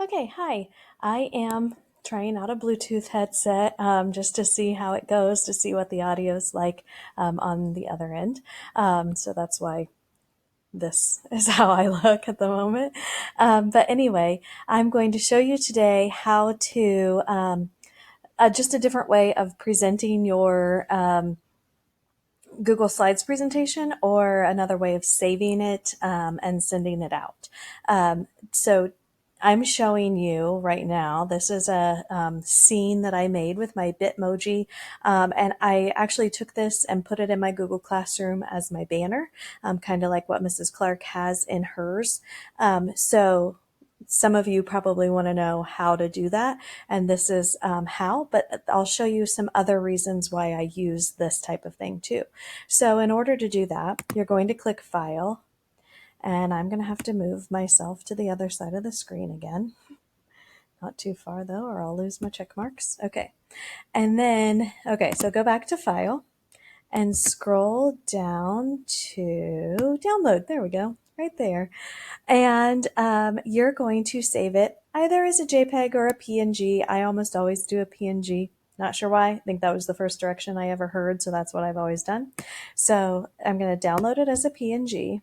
Okay, hi. I am trying out a Bluetooth headset just to see how it goes, to see what the audio is like on the other end. So that's why this is how I look at the moment. But anyway, I'm going to show you today how to just a different way of presenting your Google Slides presentation or another way of saving it and sending it out. So I'm showing you right now, this is a scene that I made with my Bitmoji. And I actually took this and put it in my Google Classroom as my banner, kind of like what Mrs. Clark has in hers. So some of you probably want to know how to do that, and this is how, but I'll show you some other reasons why I use this type of thing too. So in order to do that, you're going to click File, and I'm going to have to move myself to the other side of the screen again. Not too far though, or I'll lose my check marks. Okay. And then, okay, so go back to File and scroll down to Download. There we go, right there. And you're going to save it either as a JPEG or a PNG. I almost always do a PNG. Not sure why. I think that was the first direction I ever heard, so that's what I've always done. So I'm going to download it as a PNG.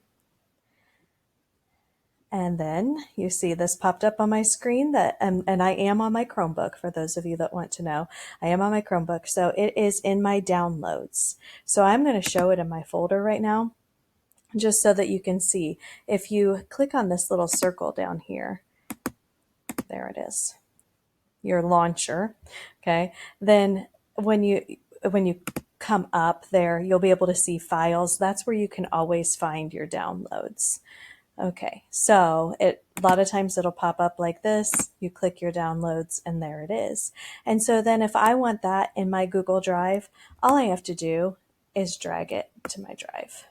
And then you see this popped up on my screen and I am on my Chromebook, for those of you that want to know. I am on my Chromebook, so it is in my downloads. So I'm going to show it in my folder right now, just so that you can see. If you click on this little circle down here, there it is, your launcher, okay, then when you come up there, you'll be able to see files. That's where you can always find your downloads. Okay, so a lot of times it'll pop up like this. You click your downloads and there it is. And so then if I want that in my Google Drive, all I have to do is drag it to my drive.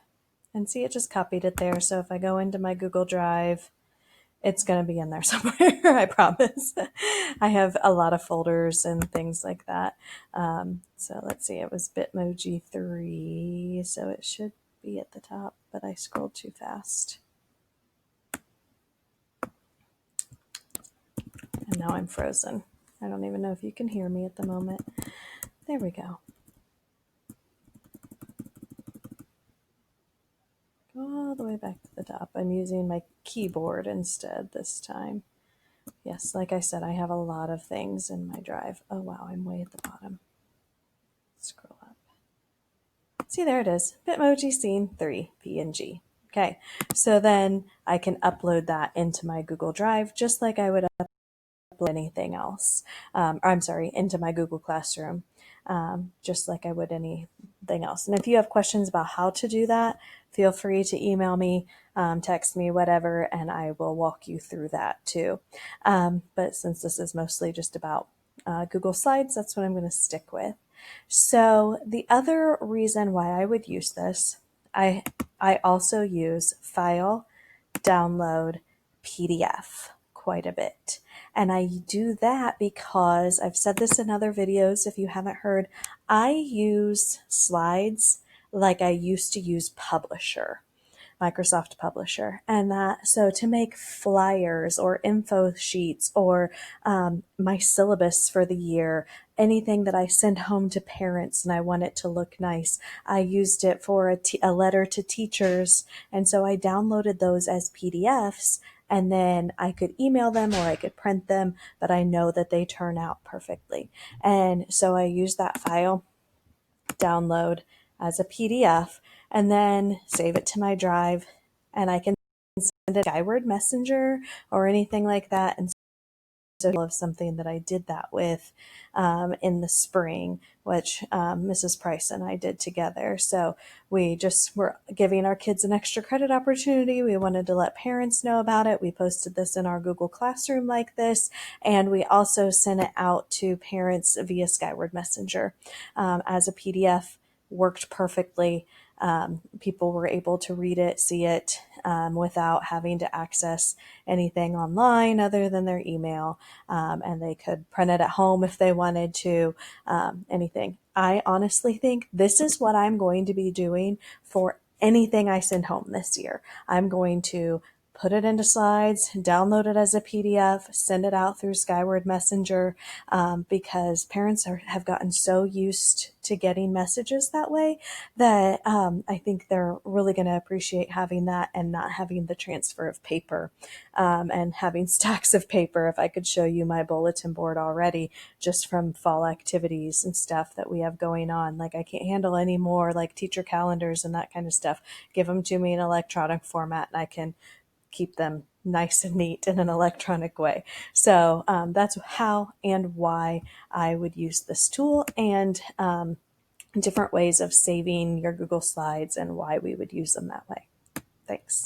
And see, it just copied it there. So if I go into my Google Drive, it's going to be in there somewhere, I promise. I have a lot of folders and things like that. So let's see, it was Bitmoji 3, so it should be at the top, but I scrolled too fast. And now I'm frozen. I don't even know if you can hear me at the moment. There we go. Go all the way back to the top. I'm using my keyboard instead this time. Yes, like I said, I have a lot of things in my drive. Oh wow, I'm way at the bottom. Scroll up. See, there it is. Bitmoji Scene 3 PNG. Okay, so then I can upload that into my Google Drive just like I would upload anything else. Or I'm sorry, into my Google Classroom, just like I would anything else. And if you have questions about how to do that, feel free to email me, text me, whatever, and I will walk you through that too. But since this is mostly just about Google Slides, that's what I'm going to stick with. So the other reason why I would use this, I also use File, Download, PDF quite a bit. And I do that because I've said this in other videos. If you haven't heard, I use Slides like I used to use Publisher. Microsoft Publisher. And that, so to make flyers or info sheets or my syllabus for the year, anything that I send home to parents and I want it to look nice, I used it for a letter to teachers. And so I downloaded those as PDFs, and then I could email them or I could print them, but I know that they turn out perfectly. And so I use that file, download as a PDF, and then save it to my drive, and I can send it Skyward Messenger or anything like that. And so of something that I did that with in the spring, which Mrs. Price and I did together. So we just were giving our kids an extra credit opportunity. We wanted to let parents know about it. We posted this in our Google Classroom like this, and we also sent it out to parents via Skyward Messenger as a PDF. Worked perfectly. People were able to read it, see it without having to access anything online other than their email, and they could print it at home if they wanted to, anything. I honestly think this is what I'm going to be doing for anything I send home this year. I'm going to put it into slides, download it as a PDF, send it out through Skyward Messenger, because parents have gotten so used to getting messages that way that I think they're really going to appreciate having that and not having the transfer of paper, and having stacks of paper. If I could show you my bulletin board already just from fall activities and stuff that we have going on, like I can't handle any more like teacher calendars and that kind of stuff. Give them to me in electronic format and I can keep them nice and neat in an electronic way. So that's how and why I would use this tool, and different ways of saving your Google Slides and why we would use them that way. Thanks.